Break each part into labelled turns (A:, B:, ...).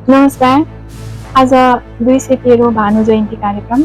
A: नमस्कार। आज 213 भानु जयन्ती कार्यक्रम।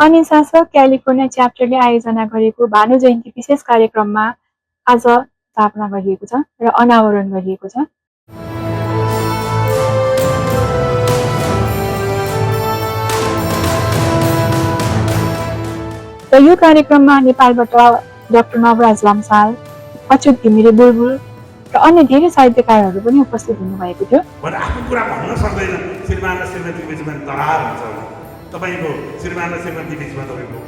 A: अनि शासक क्यालिफोर्निया च्याप्टरले आयोजना गरेको भानु जयन्ती विशेष कार्यक्रममा आज स्थापना गरिएको छ र अनावरण गरिएको छ। र यो कार्यक्रममा नेपालबाट डाक्टर नवराज लम्साल, अच्युत घिमिरे बुलबुल र अन्य धेरै साहित्यकारहरू पनि उपस्थित हुनुभएको थियो।
B: आफ्नो कुरा भन्न सक्दैन, श्रीमान र श्रीमती बिचमा दरार हुन्छ। तपाईँको श्रीमान र श्रीमती बिचमा तपाईँको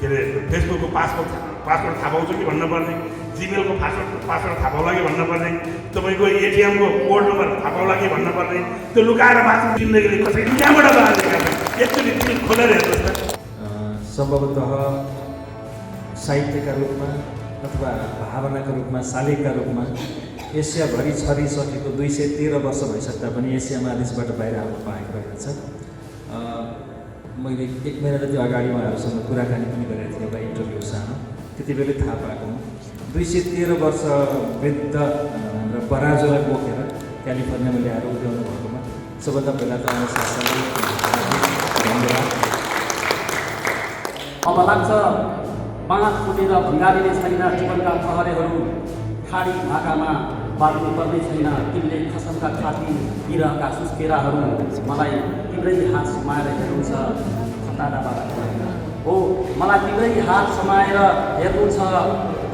B: के अरे फेसबुकको पासवर्ड थाहा पाउँछ कि भन्नुपर्ने, जिमेलको पासवर्ड थाहा पाउला कि भन्नुपर्ने, तपाईँको एटिएमको कोड नम्बर थाहा पाउला कि भन्नुपर्ने, त्यो लुकाएर बाँच्नु जिन्दगीले कसैले त्यहाँबाट बाँचेका एकचोटि तिमी खोलेर हेर्नुहोस् त।
C: सम्भवतः साहित्यका रूपमा अथवा भावनाका रूपमा, शालिगका रूपमा एसियाभरि छरिसकेको 213 वर्ष भइसक्दा पनि एसिया महादेशबाट बाहिर आउन पाएको रहेछ। मैले 1 महिना जति अगाडि उहाँहरूसँग कुराकानी पनि गरेको थिएँ, एउटा इन्टरभ्यू सानो, त्यति बेलै थाहा पाएको हुँ। 213 वर्ष वृद्ध हाम्रो बराजुलाई बोकेर क्यालिफोर्नियामा ल्याएर उठाउनु भएकोमा सबभन्दा पहिला त शासनलाई धन्यवाद।
D: अब लाग्छ बाँध फुटेर भङ्गारिने छैन, जीवनका प्रहरेहरू खाडी भाकामा बाँध्नुपर्ने छैन। तिमीले खसमका खाती बिरहका सुस्केराहरू मलाई तिम्रै हात समाएर हेर्नु छ खताडाबाट हो, मलाई तिम्रै हात समाएर हेर्नु छ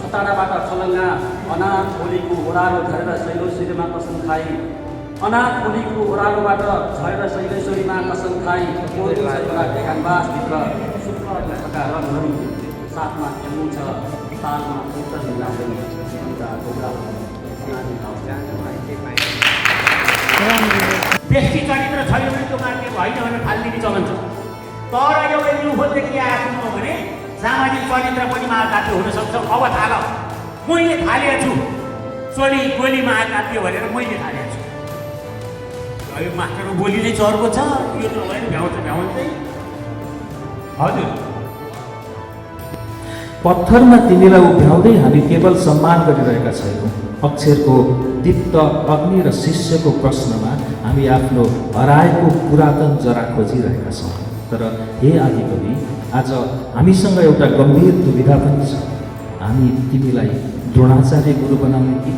D: खताडाबाट खलङ्गा। अनाथ खोलीको ओह्रालो झरेर शैलेश्वरीमा कसम खाई, अनाथ खोलीको ओह्रालोबाट झरेर शैलेश्वरीमा कसम खाई। क्यानभासभित्र शुक्लका रङहरू साथमा खेल्नु छ, तालमा उत्तर मिलाउँदै जीवनका गौरव। व्यक्ति चरित्र छैन भने त्यो मान्ने होइन भनेर फालिदिने चलन छ। तर एउटा युफोदेखि आएको हो भने सामाजिक चरित्र पनि महाकाव्य हुनसक्छ। अब थाहा ल, मैले थालेको छु चोली गोली महाकाव्य भनेर मैले थालेको छु। यो मास्टरको बोली नै चर्को छ, यो त होइन भ्याउँदै। हजुर,
C: पत्थरमा तिमीलाई उभ्याउँदै हामी केवल सम्मान गरिरहेका छैनौँ। अक्षरको दीप्त अग्नि र शिष्यको प्रश्नमा हामी आफ्नो हराएको पुरातन जरा खोजिरहेका छौँ। तर हे आदिकवि, आज हामीसँग एउटा गम्भीर दुविधा पनि छ। हामी तिमीलाई द्रोणाचार्य गुरु बनाउने कि?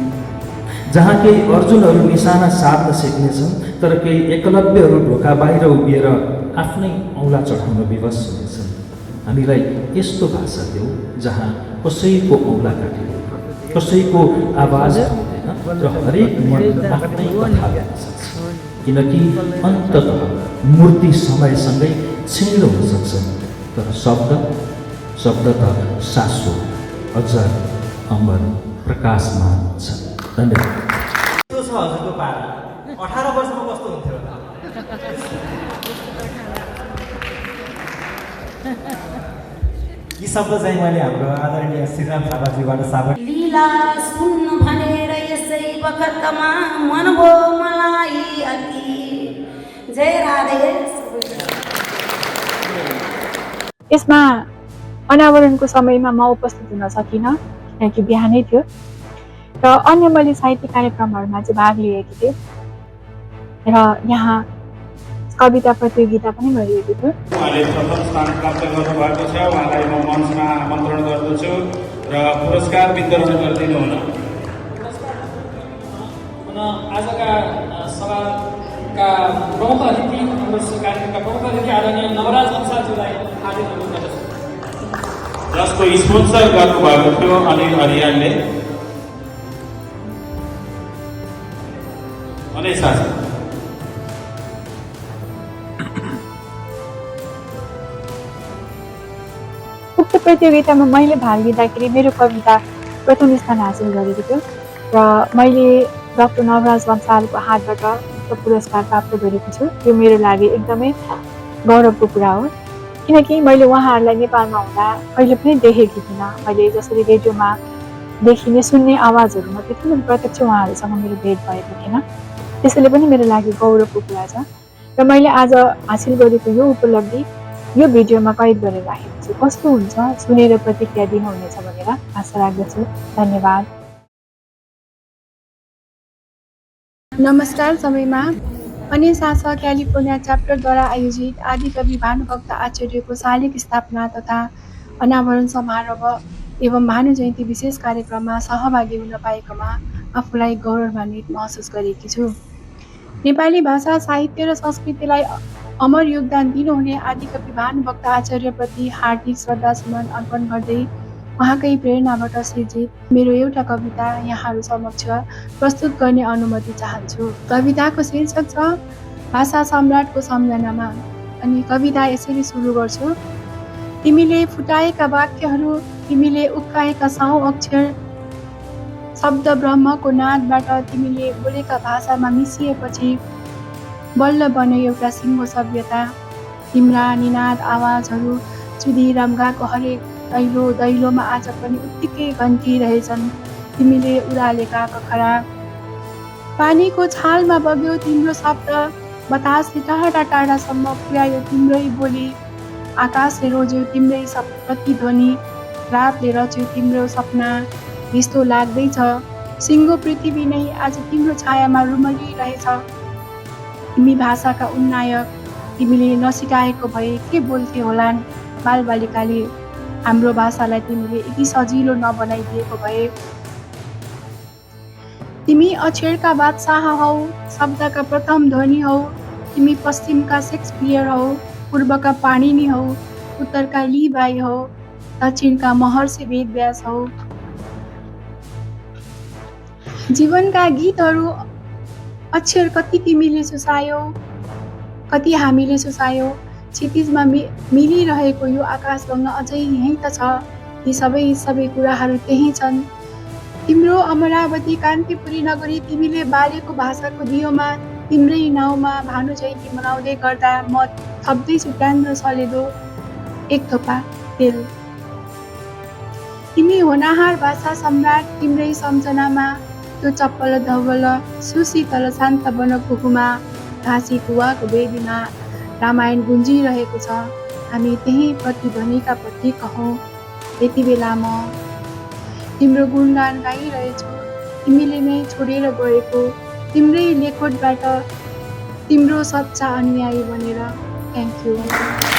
C: जहाँ केही अर्जुनहरू निशाना साध्न सिक्नेछन्, तर केही एकलव्यहरू ढोका बाहिर उभिएर आफ्नै औँला चढाउन विवश हुनेछन्। हामीलाई यस्तो भाषा देऊ जहाँ कसैको औँला काटिँदैन, कसैको आवाज हुँदैन र हरेक मन आफ्नै कथा गर्न सक्छ। किनकि अन्ततः मूर्ति समयसँगै छिँडो हुन सक्छ, तर शब्द त शाश्वत, अजर, अमर, प्रकाशमान हुन्छ। धन्यवाद।
E: कस्तो छ हजुरको पारा? 18 वर्षमा कस्तो हुन्थ्यो होला? यी शब्द चाहिँ मैले हाम्रो आदरणीय श्रीराम थापाजीबाट साबत
F: लीला सुन्न भनेर यसै बखतमा मन भो मलाई अति। जय राधे।
A: यसमा अनावरणको समयमा म उपस्थित हुन सकिनँ किनकि बिहानै थियो र अन्य मैले साहित्य कार्यक्रमहरूमा चाहिँ भाग लिएकी थिएँ र यहाँ कविता प्रतियोगिता पनि गरिएको थियो।
B: उहाँले प्रथम स्थान प्राप्त गर्नुभएको छ, उहाँलाई म मञ्चमा आमन्त्रण गर्दछु र पुरस्कार वितरण गरिदिनु हुन।
G: आजका सभाका प्रमुख अतिथि, हाम्रो कार्यक्रमका प्रमुख अतिथि आदरणीय नवराज लम्सालज्यूलाई हार्दिक अनुरोध गर्दछु,
B: जसको स्पोन्सर गर्नुभएको थियो अनिल हरियाणले।
A: उक्त प्रतियोगितामा मैले भाग लिँदाखेरि मेरो कविता प्रथम स्थान हासिल गरेको थियो र मैले डाक्टर नवराज लम्सालको हातबाट यस्तो पुरस्कार प्राप्त गरेको छु, यो मेरो लागि एकदमै गौरवको कुरा हो। किनकि मैले उहाँहरूलाई नेपालमा हुँदा कहिले पनि देखेकी थिइनँ। मैले जसरी रेडियोमा देखिने सुन्ने आवाजहरू मात्रै थियो, मैले प्रत्यक्ष उहाँहरूसँग मेरो भेट भएको थिएन। त्यसैले पनि मेरो लागि गौरवको कुरा छ र मैले आज हासिल गरेको यो उपलब्धि यो भिडियोमा कैद गरेर राखेको छु। कस्तो हुन्छ सुनेर प्रतिक्रिया दिनुहुनेछ भनेर आशा राख्दछु। धन्यवाद।
H: नमस्कार सबैमा। अनि शासक क्यालिफोर्निया च्याप्टरद्वारा आयोजित आदिकवि भानुभक्त आचार्यको शालिग स्थापना तथा अनावरण समारोह एवं भानु जयन्ती विशेष कार्यक्रममा सहभागी हुन पाएकोमा आफूलाई गौरवान्वित महसुस गरेकी छु। नेपाली भाषा साहित्य र संस्कृतिलाई अमर योगदान दिनुहुने आदिकवि भानुभक्त आचार्यप्रति हार्दिक श्रद्धासुमन अर्पण गर्दै उहाँकै प्रेरणाबाट सिर्जित मेरो एउटा कविता यहाँहरू समक्ष प्रस्तुत गर्ने अनुमति चाहन्छु। कविताको शीर्षक छ भाषा सम्राटको सम्झनामा। अनि कविता यसरी सुरु गर्छु। तिमीले फुटाएका वाक्यहरू, तिमीले उक्काएका 100 अक्षर शब्द ब्रह्मको नादबाट तिमीले बोलेका भाषामा मिसिएपछि बल्ल बन्यो एउटा सिङ्गो सभ्यता। तिम्रा निनाद आवाजहरू चुदिराम गएको हरेक दैलो दैलोमा आज पनि उत्तिकै घन्टिरहेछन्। तिमीले उडालेका कखरा पानीको छालमा बग्यो तिम्रो शब्द, बतासले टाढा टाढासम्म पुर्यायो तिम्रै बोली, आकाशले रोज्यो तिम्रै प्रतिध्वनि, रातले रच्यो तिम्रो सपना। यस्तो लाग्दैछ सिङ्गो पृथ्वी नै आज तिम्रो छायामा रुमलिरहेछ। तिमी भाषाका उन्नायक, तिमीले नसिकाएको भए के बोल्थे होलान् बालबालिकाले। हाम्रो भाषालाई तिमीले यति सजिलो नबनाइदिएको भए। तिमी अक्षरका बादशाह हौ, शब्दका प्रथम ध्वनि हौ। तिमी पश्चिमका शेक्सपियर हौ, पूर्वका पाणिनि हौ, उत्तरका लिबाई हौ, दक्षिणका महर्षि वेदव्यास हौ। जीवनका गीतहरू अक्षर कति तिमीले सुसायौ, कति हामीले सुसायौ। क्षितिजमा मिलिरहेको यो आकाश गङ्गा अझै यहीँ त छ। ती सबै कुराहरू त्यही छन्। तिम्रो अमरावती कान्तिपुरी नगरी तिमीले बालेको भाषाको दियोमा तिम्रै नाउँमा भानु जयन्ती मनाउँदै गर्दा म थप्दैछु ट्यान्द्रो सलेदो एक थोपा तेल। तिमी होनाहार भाषा सम्राट तिम्रै सम्झनामा त्यो चप्पल धवल सुशीतल शान्त वनको हुमा घाँसी कुवाको वेदीमा रामायण गुन्जिरहेको छ। हामी त्यही प्रतिध्वनिका प्रतीक हौँ। यति बेला म तिम्रो गुणगान गाइरहेछु। तिमीले नै छोडेर गएको तिम्रै लेखोटबाट तिम्रो सच्चा अनुयायी बनेर। Thank you.